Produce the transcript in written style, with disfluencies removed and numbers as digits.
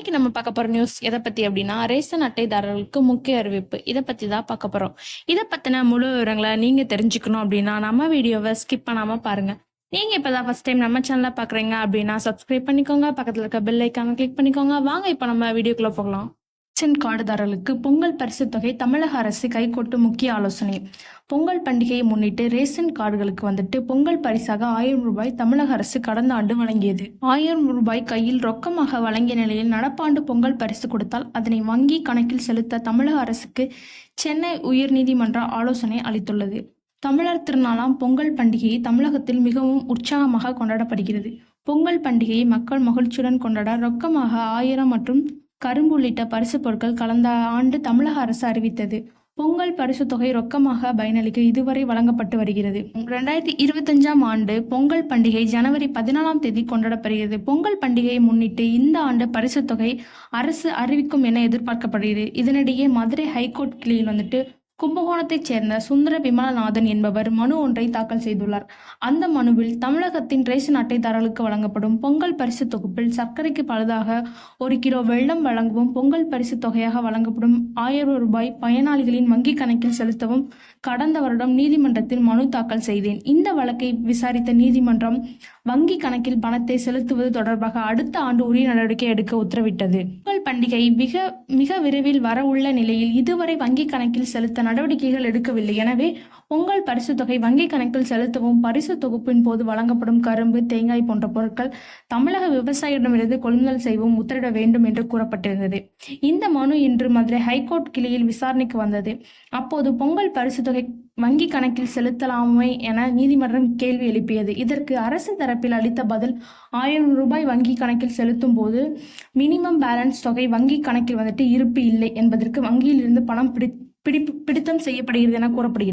இன்னைக்கு நம்ம பார்க்க போற நியூஸ் எதை பத்தி அப்படின்னா, ரேஷன் அட்டைதாரர்களுக்கு முக்கிய அறிவிப்பு. இதை பத்தி தான் பார்க்க போறோம். இதை பத்தின முழு விவரங்களை நீங்க தெரிஞ்சுக்கணும் அப்படின்னா நம்ம வீடியோவை ஸ்கிப் பண்ணாம பாருங்க. நீங்க இப்பதான் ஃபர்ஸ்ட் டைம் நம்ம சேனலை பாக்குறீங்க அப்படின்னா சப்ஸ்கிரைப் பண்ணிக்கோங்க. பக்கத்துல இருக்க பெல் ஐக்கான கிளிக் பண்ணிக்கோங்க. வாங்க இப்ப நம்ம வீடியோக்குள்ள போகலாம். ரேஷன் கார்டுதாரர்களுக்கு பொங்கல் பரிசு தொகை தமிழக அரசு கைகொட்டு முக்கிய ஆலோசனை. பொங்கல் பண்டிகையை முன்னிட்டு ரேஷன் கார்டுகளுக்கு வந்துட்டு பொங்கல் பரிசாக 1000 ரூபாய் தமிழக அரசு கடந்த ஆண்டு வழங்கியது. 1000 ரூபாய் கையில் ரொக்கமாக வழங்கிய நிலையில் நடப்பாண்டு பொங்கல் பரிசு கொடுத்தால் அதனை வங்கி கணக்கில் செலுத்த தமிழக அரசுக்கு சென்னை உயர்நீதிமன்றம் ஆலோசனை அளித்துள்ளது. தமிழர் திருநாளாம் பொங்கல் பண்டிகையை தமிழகத்தில் மிகவும் உற்சாகமாக கொண்டாடப்படுகிறது. பொங்கல் பண்டிகையை மக்கள் மகிழ்ச்சியுடன் கொண்டாட ரொக்கமாக 1000 மற்றும் கரும்பு உள்ளிட்ட பரிசு பொருட்கள் கடந்த ஆண்டு தமிழக அரசு அறிவித்தது. பொங்கல் பரிசு தொகை ரொக்கமாக பயனாளிக்கு இதுவரை வழங்கப்பட்டு வருகிறது. 2025 ஆண்டு பொங்கல் பண்டிகை ஜனவரி 14 கொண்டாடப்படுகிறது. பொங்கல் பண்டிகையை முன்னிட்டு இந்த ஆண்டு பரிசு தொகை அரசு அறிவிக்கும் என எதிர்பார்க்கப்படுகிறது. இதனிடையே மதுரை ஹைகோர்ட் கிளையில் கும்பகோணத்தைச் சேர்ந்த சுந்தர விமலநாதன் என்பவர் மனு ஒன்றை தாக்கல் செய்துள்ளார். அந்த மனுவில் தமிழகத்தின் ரேஷன் அட்டைதாரர்களுக்கு வழங்கப்படும் பொங்கல் பரிசு தொகுப்பில் சர்க்கரைக்கு பழுதாக 1 கிலோ வெல்லம் வழங்கவும் பொங்கல் பரிசு தொகையாக வழங்கப்படும் 1000 ரூபாய் பயனாளிகளின் வங்கி கணக்கில் செலுத்தவும் கடந்த வருடம் நீதிமன்றத்தில் மனு தாக்கல் செய்தேன். இந்த வழக்கை விசாரித்த நீதிமன்றம் வங்கி கணக்கில் பணத்தை செலுத்துவது தொடர்பாக அடுத்த ஆண்டு உரிய நடவடிக்கை எடுக்க உத்தரவிட்டது. பொங்கல் பண்டிகை மிக விரைவில் வர உள்ள நிலையில் இதுவரை வங்கி கணக்கில் செலுத்த நடவடிக்கைகள் எடுக்கவில்லை. எனவே பொங்கல் பரிசு தொகை வங்கி கணக்கில் செலுத்தவும் பரிசு தொகுப்பின் போது வழங்கப்படும் கரும்பு, தேங்காய் போன்ற பொருட்கள் தமிழக விவசாயிகளிடமிருந்து கொள்முதல் செய்யவும் உத்தரவிட வேண்டும் என்று கூறப்பட்டிருந்தது. இந்த மனு இன்று மதுரை ஹைகோர்ட் கிளையில் விசாரணைக்கு வந்தது. அப்போது பொங்கல் பரிசு தொகை வங்கி கணக்கில் செலுத்தலாமே என நீதிமன்றம் கேள்வி எழுப்பியது. இதற்கு அரசு தரப்பில் அளித்த பதில் 1000 ரூபாய் வங்கி கணக்கில் செலுத்தும் போது மினிமம் பேலன்ஸ் தொகை வங்கி கணக்கில் இருப்பு இல்லை என்பதற்கு வங்கியில் இருந்து பணம் பிடித்தம் செய்யப்படுகிறது என கூறப்படுகிறது.